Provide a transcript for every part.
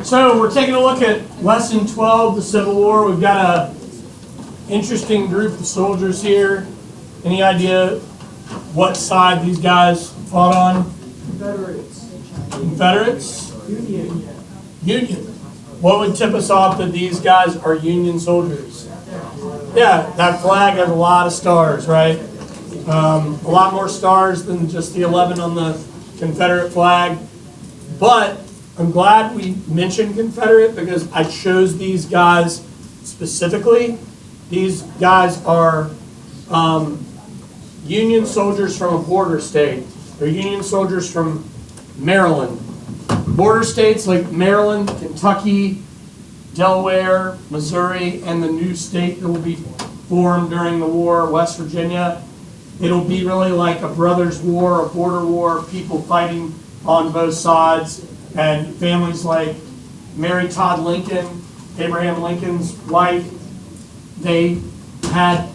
So we're taking a look at Lesson 12, the Civil War. We've got an interesting group of soldiers here. Any idea what side these guys fought on? Confederates. Confederates? Union. Union. What would tip us off that these guys are Union soldiers? Yeah, that flag has a lot of stars, right? A lot more stars than just the 11 on the Confederate flag. But I'm glad we mentioned Confederate because I chose these guys specifically. These guys are Union soldiers from a border state. They're Union soldiers from Maryland. Border states like Maryland, Kentucky, Delaware, Missouri, and the new state that will be formed during the war, West Virginia. It'll be really like a brothers' war, a border war, people fighting on both sides, and families like Mary Todd Lincoln, Abraham Lincoln's wife, they had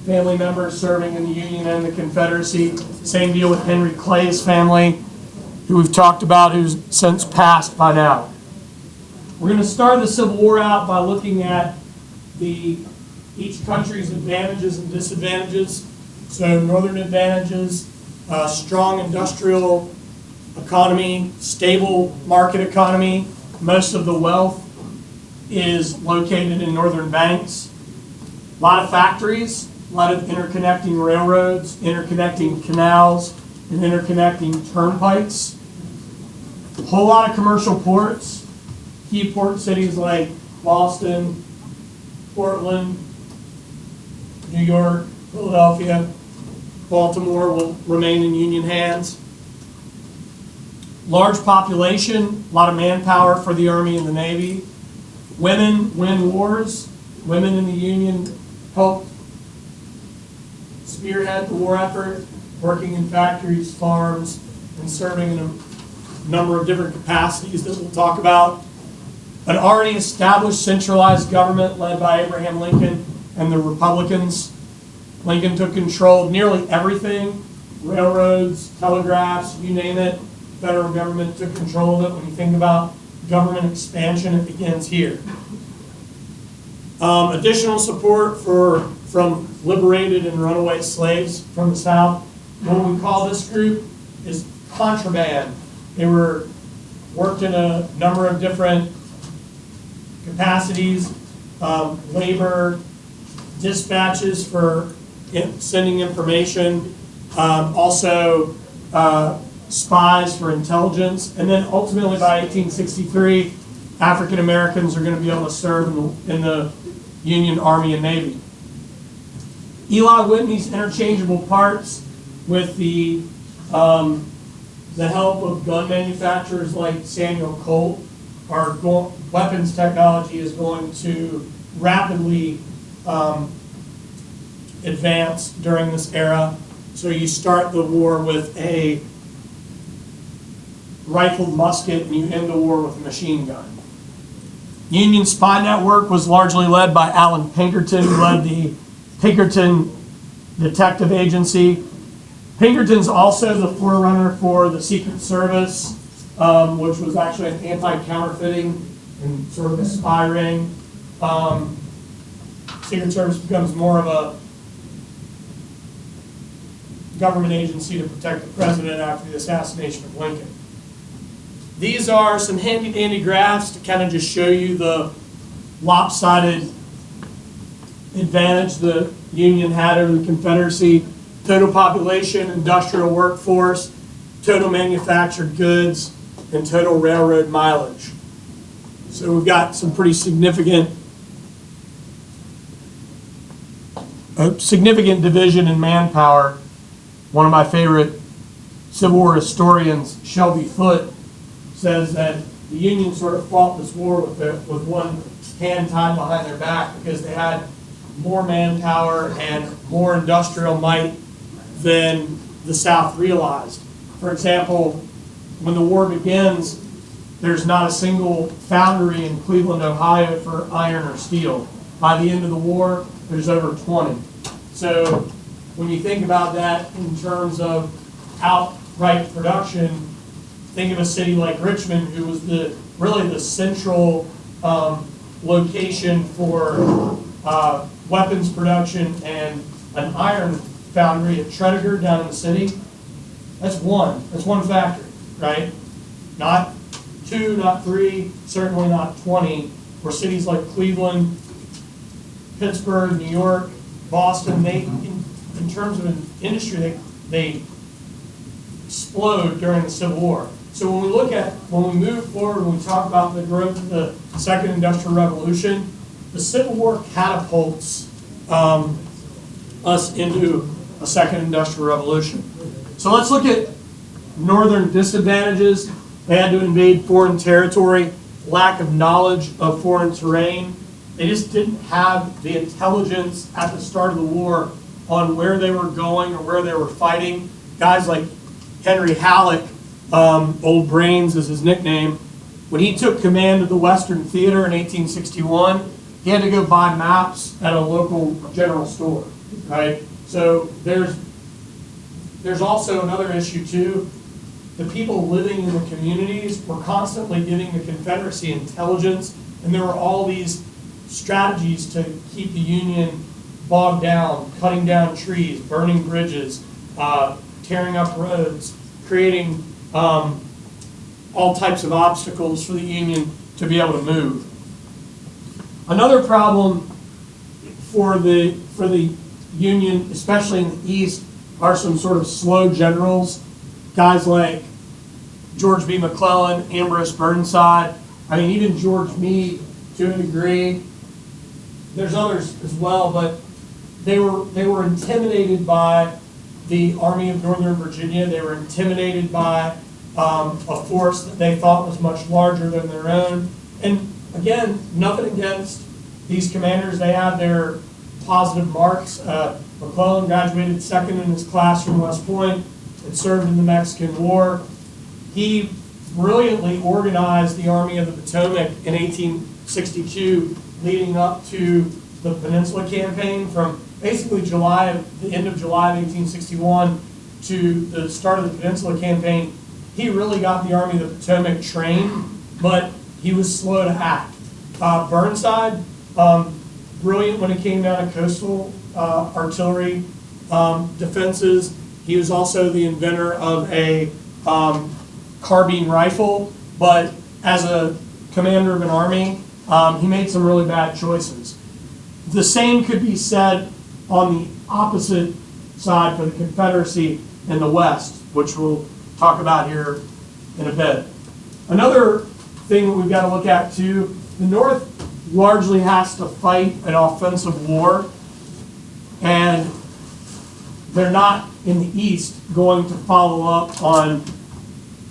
family members serving in the Union and the Confederacy. Same deal with Henry Clay's family, who we've talked about, who's since passed by now. We're going to start the Civil War out by looking at each country's advantages and disadvantages. So northern advantages, strong industrial economy, stable market economy. Most of the wealth is located in northern banks. A lot of factories, a lot of interconnecting railroads, interconnecting canals, and interconnecting turnpikes. A whole lot of commercial ports. Key port cities like Boston, Portland, New York, Philadelphia, Baltimore will remain in Union hands. Large population, a lot of manpower for the Army and the Navy. Women win wars. Women in the Union helped spearhead the war effort, working in factories, farms, and serving in a number of different capacities that we'll talk about. An already established centralized government led by Abraham Lincoln and the Republicans. Lincoln took control of nearly everything, railroads, telegraphs, you name it. The federal government took control of it. When you think about government expansion, it begins here. Additional support from liberated and runaway slaves from the South. What we call this group is contraband. They worked in a number of different capacities, labor, dispatches for sending information, also spies for intelligence, and then ultimately by 1863, African Americans are going to be able to serve in the Union Army and Navy. Eli Whitney's interchangeable parts with the help of gun manufacturers like Samuel Colt, weapons technology is going to rapidly advance during this era. So you start the war with a rifled musket and you end the war with a machine gun. Union spy network was largely led by Allan Pinkerton, who led the Pinkerton Detective Agency. Pinkerton's also the forerunner for the Secret Service, which was actually an anti-counterfeiting and sort of a spy ring. Secret Service becomes more of a government agency to protect the president after the assassination of Lincoln. These are some handy-dandy graphs to kind of just show you the lopsided advantage the Union had over the Confederacy. Total population, industrial workforce, total manufactured goods, and total railroad mileage. So we've got some pretty significant division in manpower. One of my favorite Civil War historians, Shelby Foote, says that the Union sort of fought this war with one hand tied behind their back because they had more manpower and more industrial might than the South realized. For example, when the war begins, there's not a single foundry in Cleveland, Ohio for iron or steel. By the end of the war, there's over 20. So when you think about that in terms of outright production, think of a city like Richmond, who was really the central location for weapons production and an iron foundry at Tredegar down in the city. That's one factory, right? Not 2, not 3, certainly not 20, where cities like Cleveland, Pittsburgh, New York, Boston, in terms of an industry, they explode during the Civil War. So when we move forward, when we talk about the growth of the Second Industrial Revolution, the Civil War catapults us into a Second Industrial Revolution. So let's look at northern disadvantages. They had to invade foreign territory, lack of knowledge of foreign terrain. They just didn't have the intelligence at the start of the war on where they were going or where they were fighting. Guys like Henry Halleck, Old Brains is his nickname, when he took command of the Western Theater in 1861, he had to go buy maps at a local general store, right? So there's also another issue too. The people living in the communities were constantly giving the Confederacy intelligence, and there were all these strategies to keep the Union bogged down, cutting down trees, burning bridges, tearing up roads, creating all types of obstacles for the Union to be able to move. Another problem for the Union, especially in the East, are some sort of slow generals, guys like George B. McClellan, Ambrose Burnside. I mean, even George Meade to a degree. There's others as well, but they were intimidated by the Army of Northern Virginia. They were intimidated by a force that they thought was much larger than their own. And again, nothing against these commanders. They had their positive marks. McClellan graduated second in his class from West Point and served in the Mexican War. He brilliantly organized the Army of the Potomac in 1862, leading up to the Peninsula Campaign from basically the end of July of 1861 to the start of the Peninsula Campaign. He really got the Army of the Potomac trained, but he was slow to act. Burnside, brilliant when it came down to coastal artillery defenses. He was also the inventor of a carbine rifle, but as a commander of an army, he made some really bad choices. The same could be said on the opposite side for the Confederacy in the West, which we'll talk about here in a bit. Another thing that we've got to look at too, the North largely has to fight an offensive war, and they're not in the East going to follow up on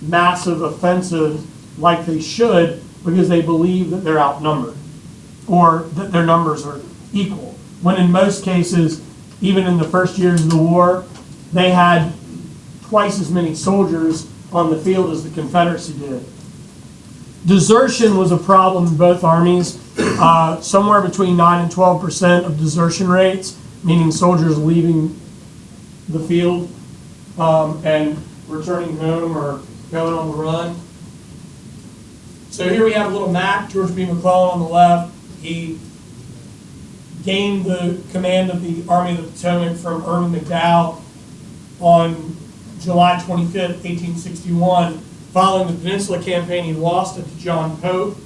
massive offensives like they should because they believe that they're outnumbered or that their numbers are equal. When in most cases, even in the first years of the war, they had twice as many soldiers on the field as the Confederacy did. Desertion was a problem in both armies. Somewhere between 9 and 12% of desertion rates, meaning soldiers leaving the field and returning home or going on the run. So here we have a little map, George B. McClellan on the left. He gained the command of the Army of the Potomac from Irvin McDowell on July 25th, 1861. Following the Peninsula Campaign, he lost it to John Pope.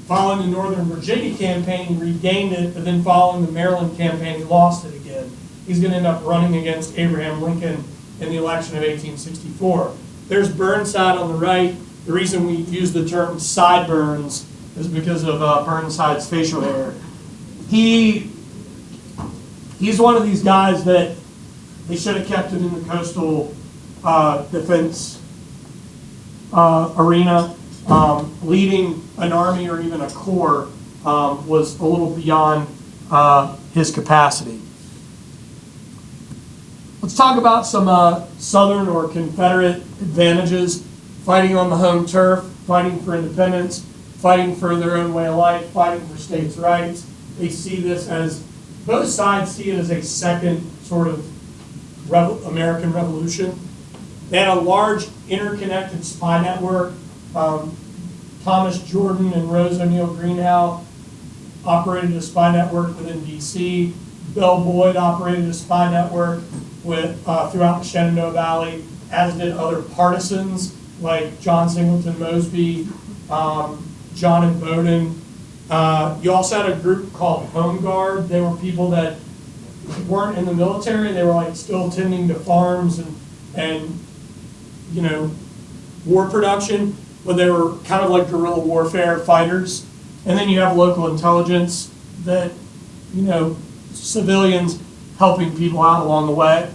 Following the Northern Virginia Campaign, he regained it, but then following the Maryland Campaign, he lost it again. He's going to end up running against Abraham Lincoln in the election of 1864. There's Burnside on the right. The reason we use the term sideburns is because of Burnside's facial hair. He's one of these guys that they should have kept him in the coastal defense arena. Leading an army or even a corps was a little beyond his capacity. Let's talk about some Southern or Confederate advantages. Fighting on the home turf, fighting for independence, fighting for their own way of life, fighting for states' rights. They see this as, both sides see it as a second sort of American Revolution. They had a large interconnected spy network. Thomas Jordan and Rose O'Neill Greenhow operated a spy network within D.C. Bill Boyd operated a spy network throughout the Shenandoah Valley, as did other partisans like John Singleton Mosby, John and Bowdoin. You also had a group called Home Guard. They were people that weren't in the military. They were like still tending to farms and you know, war production, but they were kind of like guerrilla warfare fighters. And then you have local intelligence that, you know, civilians helping people out along the way.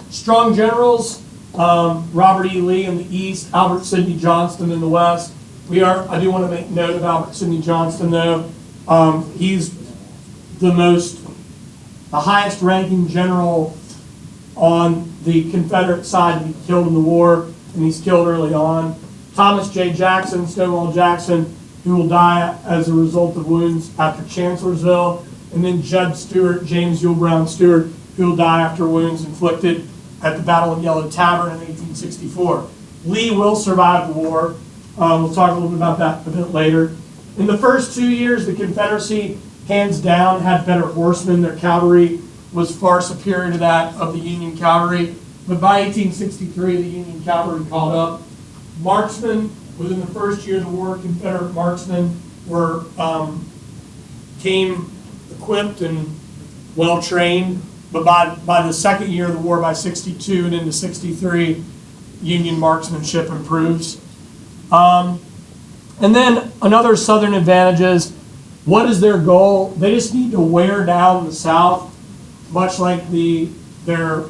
Strong generals, Robert E. Lee in the east, Albert Sidney Johnston in the west. I do want to make note of Albert Sidney Johnston though. He's the highest ranking general on the Confederate side to be killed in the war, and he's killed early on. Thomas J. Jackson, Stonewall Jackson, who will die as a result of wounds after Chancellorsville, and then Jeb Stuart, James Yule Brown Stuart, who will die after wounds inflicted at the Battle of Yellow Tavern in 1864. Lee will survive the war. We'll talk a little bit about that a bit later. In the first 2 years, the Confederacy, hands down, had better horsemen. Their cavalry was far superior to that of the Union cavalry. But by 1863, the Union cavalry caught up. Marksmen, within the first year of the war, Confederate marksmen came equipped and well trained. But by the second year of the war, by 62 and into 63, Union marksmanship improves. And then another Southern advantage is, what is their goal? They just need to wear down the South, much like their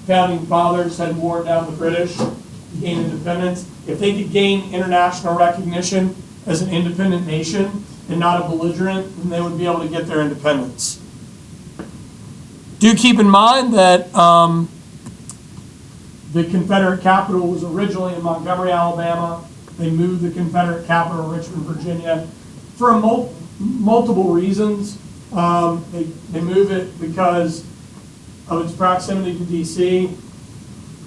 founding fathers had worn down the British to gain independence. If they could gain international recognition as an independent nation and not a belligerent, then they would be able to get their independence. Do keep in mind that the Confederate capital was originally in Montgomery, Alabama. They moved the Confederate capital to Richmond, Virginia, for multiple reasons. They move it because of its proximity to D.C.,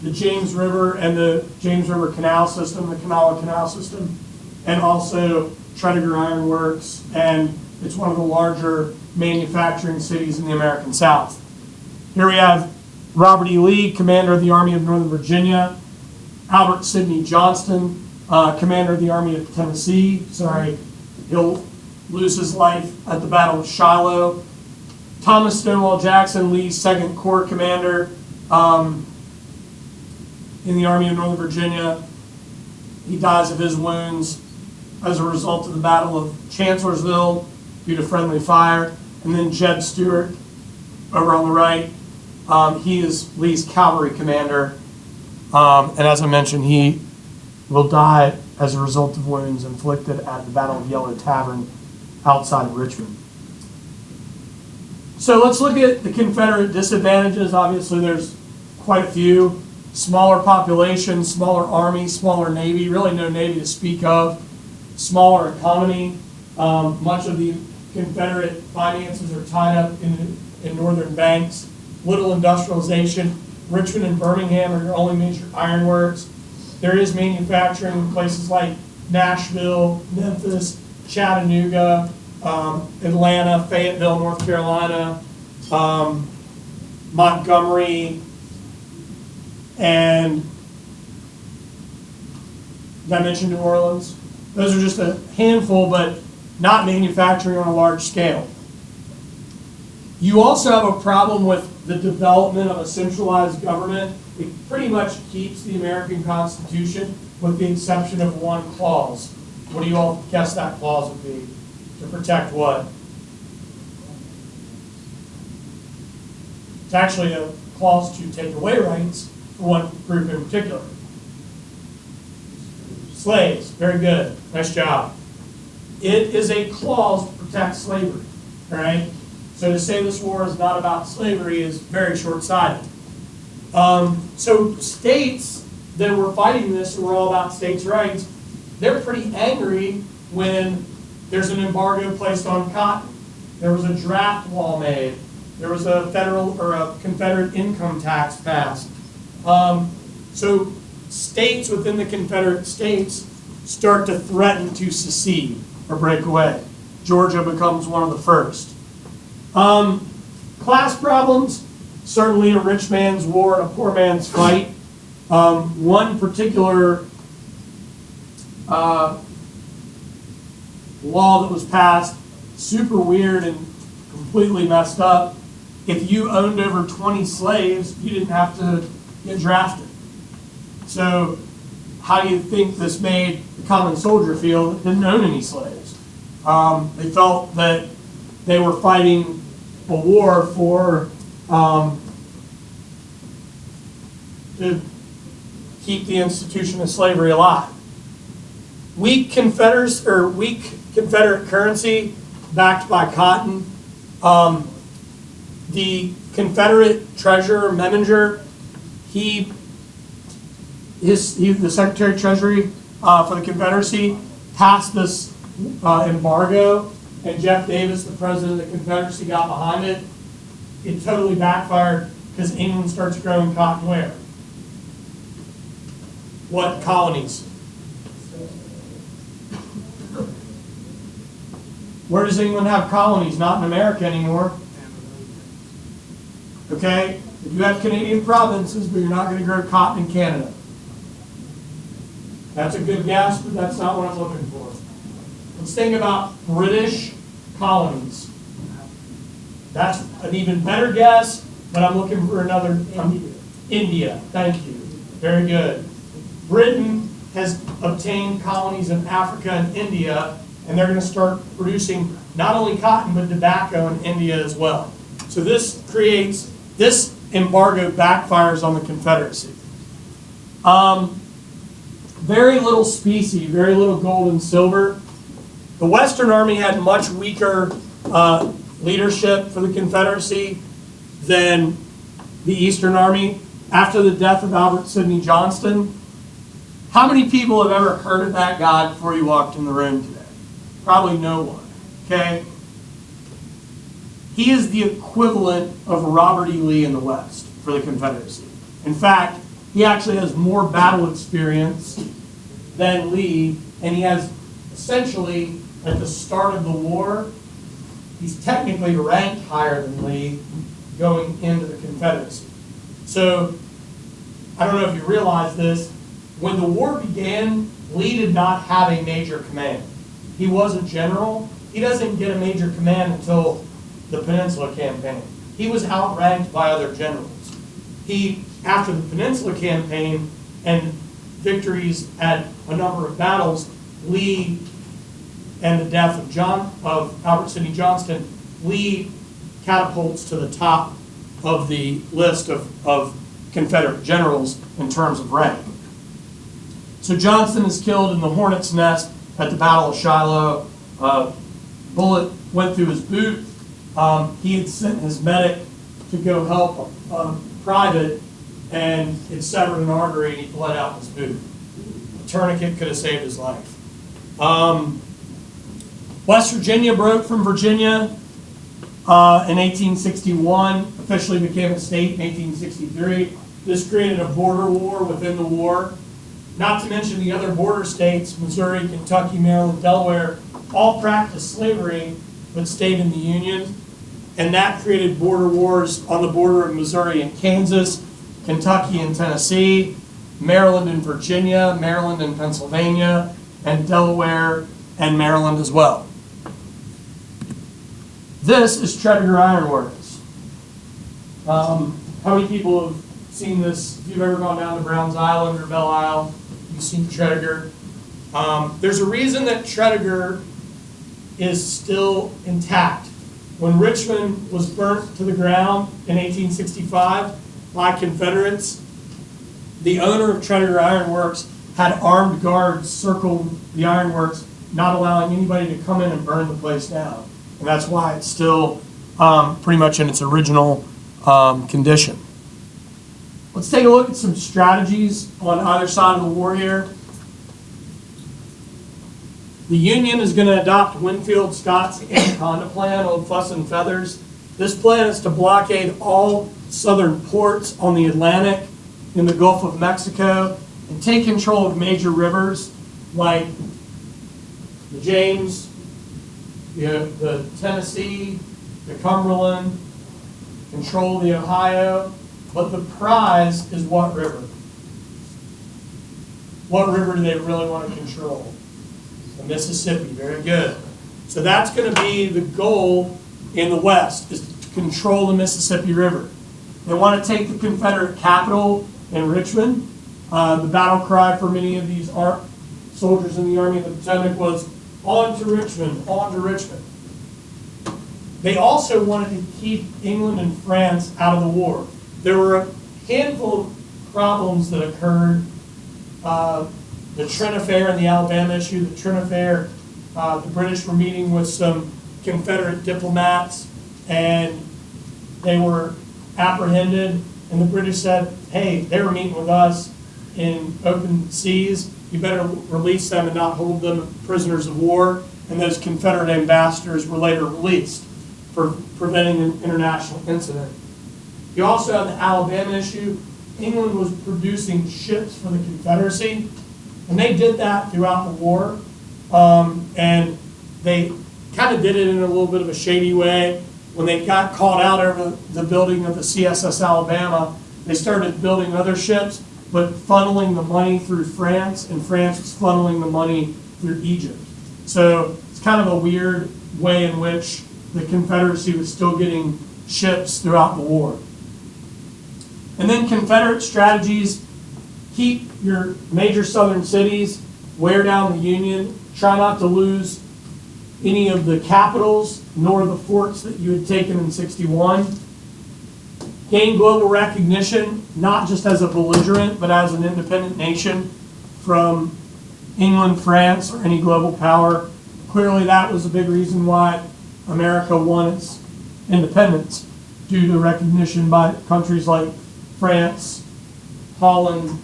the James River and the James River Canal System, the Kanawha Canal System, and also Tredegar Iron Works, and it's one of the larger manufacturing cities in the American South. Here we have Robert E. Lee, commander of the Army of Northern Virginia, Albert Sidney Johnston, commander of the Army of Tennessee. He'll lose his life at the Battle of Shiloh. Thomas Stonewall Jackson, Lee's 2nd Corps commander in the Army of Northern Virginia. He dies of his wounds as a result of the Battle of Chancellorsville due to friendly fire. And then Jeb Stuart, over on the right, he is Lee's cavalry commander. And as I mentioned, he will die as a result of wounds inflicted at the Battle of Yellow Tavern outside of Richmond. So let's look at the Confederate disadvantages. Obviously, there's quite a few. Smaller population, smaller army, smaller navy, really no navy to speak of. Smaller economy. Much of the Confederate finances are tied up in northern banks. Little industrialization. Richmond and Birmingham are your only major ironworks. There is manufacturing in places like Nashville, Memphis, Chattanooga, Atlanta, Fayetteville, North Carolina, Montgomery, and did I mention New Orleans? Those are just a handful, but not manufacturing on a large scale. You also have a problem with the development of a centralized government. It pretty much keeps the American Constitution with the exception of one clause. What do you all guess that clause would be? To protect what? It's actually a clause to take away rights for one group in particular. Slaves. Very good. Nice job. It is a clause to protect slavery. All right? So to say this war is not about slavery is very short-sighted. So states that were fighting this and were all about states' rights, they're pretty angry when there's an embargo placed on cotton. There was a draft law made. There was a federal or a Confederate income tax passed. So states within the Confederate States start to threaten to secede or break away. Georgia becomes one of the first. Class problems, certainly a rich man's war and a poor man's fight. One particular law that was passed, super weird and completely messed up. If you owned over 20 slaves, you didn't have to get drafted. So how do you think this made the common soldier feel that didn't own any slaves? They felt that they were fighting a war for to keep the institution of slavery alive. Weak Confederate currency backed by cotton. The Confederate treasurer Memminger, the Secretary of Treasury for the Confederacy, passed this embargo, and Jeff Davis, the president of the Confederacy, got behind it. It totally backfired because England starts growing cotton where? What colonies? Where does England have colonies? Not in America anymore. Okay? You have Canadian provinces, but you're not going to grow cotton in Canada. That's a good guess, but that's not what I'm looking for. Let's think about British colonies. That's an even better guess, but I'm looking for another. India. Thank you. Very good. Britain has obtained colonies in Africa and India, and they're going to start producing not only cotton, but tobacco in India as well. So this embargo backfires on the Confederacy. Very little specie, very little gold and silver. The Western Army had much weaker leadership for the Confederacy than the Eastern Army. After the death of Albert Sidney Johnston, how many people have ever heard of that guy before you walked in the room today? Probably no one, okay? He is the equivalent of Robert E. Lee in the West for the Confederacy. In fact, he actually has more battle experience than Lee, and he has essentially, at the start of the war, he's technically ranked higher than Lee going into the Confederacy. So, I don't know if you realize this, when the war began, Lee did not have a major command. He was a general. He doesn't get a major command until the Peninsula Campaign. He was outranked by other generals. After the Peninsula Campaign and victories at a number of battles, Lee and the death of Albert Sidney Johnston, Lee catapults to the top of the list of Confederate generals in terms of rank. So Johnston is killed in the Hornet's Nest at the Battle of Shiloh. Bullet went through his boot. He had sent his medic to go help a private, and it severed an artery and he bled out his boot. A tourniquet could have saved his life. West Virginia broke from Virginia in 1861, officially became a state in 1863. This created a border war within the war. Not to mention the other border states, Missouri, Kentucky, Maryland, Delaware, all practiced slavery but stayed in the Union. And that created border wars on the border of Missouri and Kansas, Kentucky and Tennessee, Maryland and Virginia, Maryland and Pennsylvania, and Delaware and Maryland as well. This is Tredegar Iron Works. How many people have seen this? If you've ever gone down to Browns Island or Belle Isle, you've seen Tredegar. There's a reason that Tredegar is still intact. When Richmond was burnt to the ground in 1865 by Confederates, the owner of Tredegar Iron Works had armed guards circle the ironworks, not allowing anybody to come in and burn the place down. And that's why it's still pretty much in its original condition. Let's take a look at some strategies on either side of the war here. The Union is going to adopt Winfield Scott's Anaconda Plan, Old Fuss and Feathers. This plan is to blockade all southern ports on the Atlantic in the Gulf of Mexico and take control of major rivers like the James, the Tennessee, the Cumberland, control the Ohio. But the prize is what river? What river do they really want to control? The Mississippi. Very good. So that's going to be the goal in the West, is to control the Mississippi River. They want to take the Confederate capital in Richmond. The battle cry for many of these soldiers in the Army of the Potomac was, "On to Richmond, on to Richmond." They also wanted to keep England and France out of the war. There were a handful of problems that occurred. The Trent Affair and the Alabama issue. The Trent Affair, the British were meeting with some Confederate diplomats, and they were apprehended, and the British said, hey, they were meeting with us in open seas, you better release them and not hold them prisoners of war. And those Confederate ambassadors were later released for preventing an international incident. You also have the Alabama issue. England was producing ships for the Confederacy, and they did that throughout the war. And they kind of did it in a little bit of a shady way. When they got caught out over the building of the CSS Alabama, they started building other ships, but funneling the money through France, and France was funneling the money through Egypt. So it's kind of a weird way in which the Confederacy was still getting ships throughout the war. And then Confederate strategies: keep your major southern cities, wear down the Union, try not to lose any of the capitals nor the forts that you had taken in '61. Gain global recognition, not just as a belligerent, but as an independent nation from England, France, or any global power. Clearly that was a big reason why America won its independence, due to recognition by countries like France, Holland,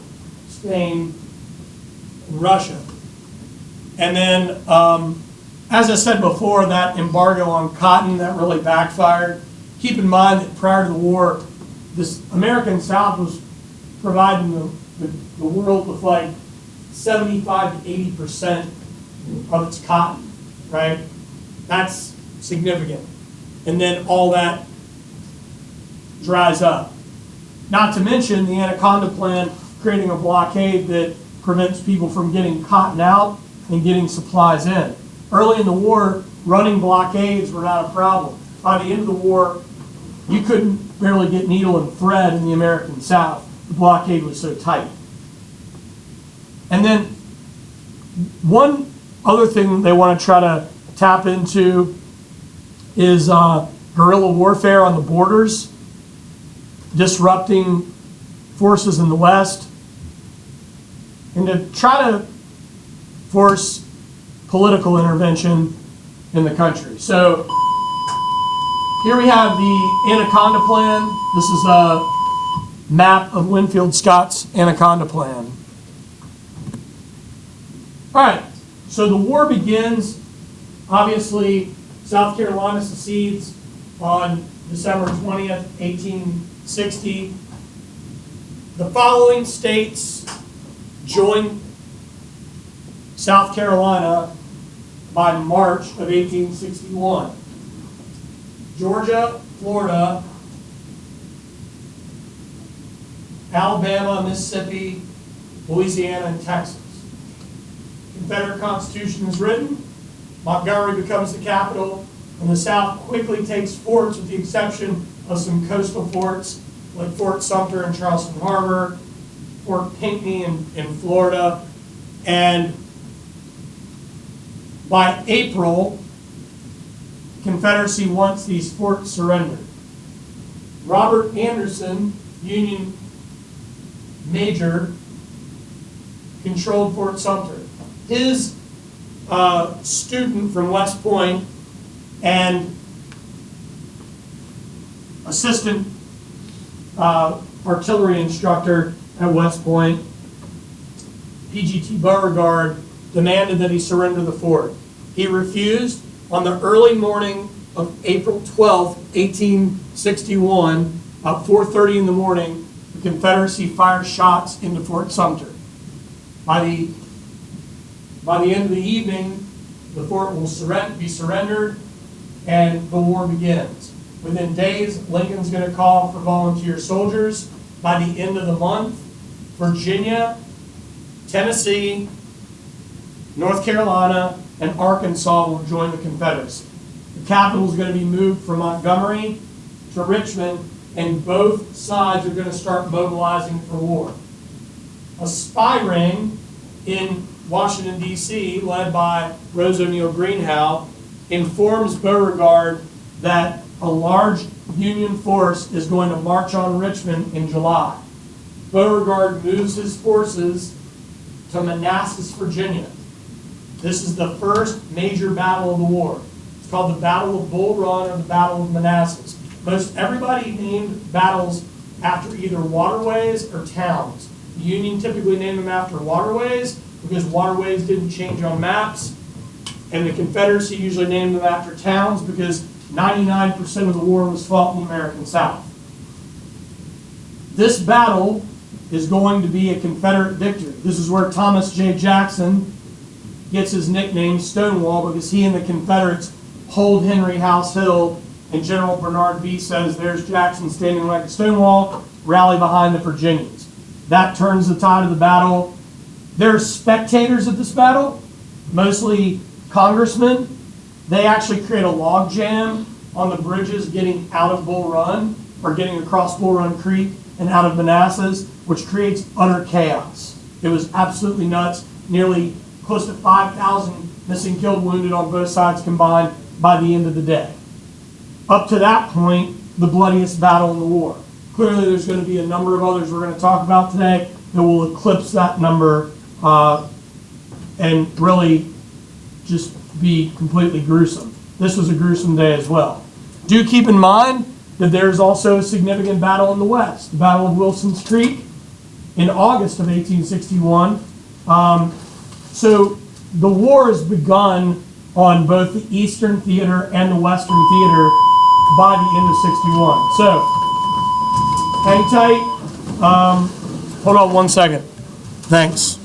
Spain, and Russia. And then, as I said before, that embargo on cotton, that really backfired. Keep in mind that prior to the war, this American South was providing the world with like 75 to 80% of its cotton, right? That's significant. And then all that dries up. Not to mention the Anaconda Plan, creating a blockade that prevents people from getting cotton out and getting supplies in. Early in the war, running blockades were not a problem. By the end of the war, you couldn't barely get needle and thread in the American South. The blockade was so tight. And then one other thing they want to try to tap into is guerrilla warfare on the borders, disrupting forces in the West, and to try to force political intervention in the country. So here we have the Anaconda Plan. This is a map of Winfield Scott's Anaconda Plan. All right, so the war begins. Obviously, South Carolina secedes on December 20th, 1860. The following states joined South Carolina by March of 1861. Georgia, Florida, Alabama, Mississippi, Louisiana, and Texas. Confederate Constitution is written. Montgomery becomes the capital, and the South quickly takes forts, with the exception of some coastal forts like Fort Sumter in Charleston Harbor, Fort Pinckney in Florida. And by April, Confederacy wants these forts surrendered. Robert Anderson, Union major, controlled Fort Sumter. His student from West Point and assistant artillery instructor at West Point, P.G.T. Beauregard, demanded that he surrender the fort. He refused. On the early morning of April 12, 1861, about 4:30 in the morning, the the Confederacy fires shots into Fort Sumter. By the end of the evening, the fort will be surrendered and the war begins. Within days, Lincoln's going to call for volunteer soldiers. By the end of the month, Virginia, Tennessee, North Carolina, and Arkansas will join the Confederacy. The capital is going to be moved from Montgomery to Richmond, and both sides are going to start mobilizing for war. A spy ring in Washington, D.C., led by Rose O'Neal Greenhow, informs Beauregard that a large Union force is going to march on Richmond in July. Beauregard moves his forces to Manassas, Virginia. This is the first major battle of the war. It's called the Battle of Bull Run or the Battle of Manassas. Most everybody named battles after either waterways or towns. The Union typically named them after waterways because waterways didn't change on maps, and the Confederacy usually named them after towns because 99% of the war was fought in the American South. This battle is going to be a Confederate victory. This is where Thomas J. Jackson gets his nickname Stonewall, because he and the Confederates hold Henry House Hill, and General Bernard B. says, there's Jackson standing like a Stonewall, rally behind the Virginians. That turns the tide of the battle. There are spectators at this battle, mostly congressmen. They actually create a log jam on the bridges getting out of Bull Run, or getting across Bull Run Creek and out of Manassas, which creates utter chaos. It was absolutely nuts. Nearly close to 5,000 missing, killed, wounded on both sides combined by the end of the day. Up to that point, the bloodiest battle in the war. Clearly, there's going to be a number of others we're going to talk about today that will eclipse that number and really just be completely gruesome. This was a gruesome day as well. Do keep in mind that there's also a significant battle in the West, the Battle of Wilson's Creek in August of 1861. So the war has begun on both the Eastern Theater and the Western Theater by the end of 61. So, hang tight. Hold on one second. Thanks.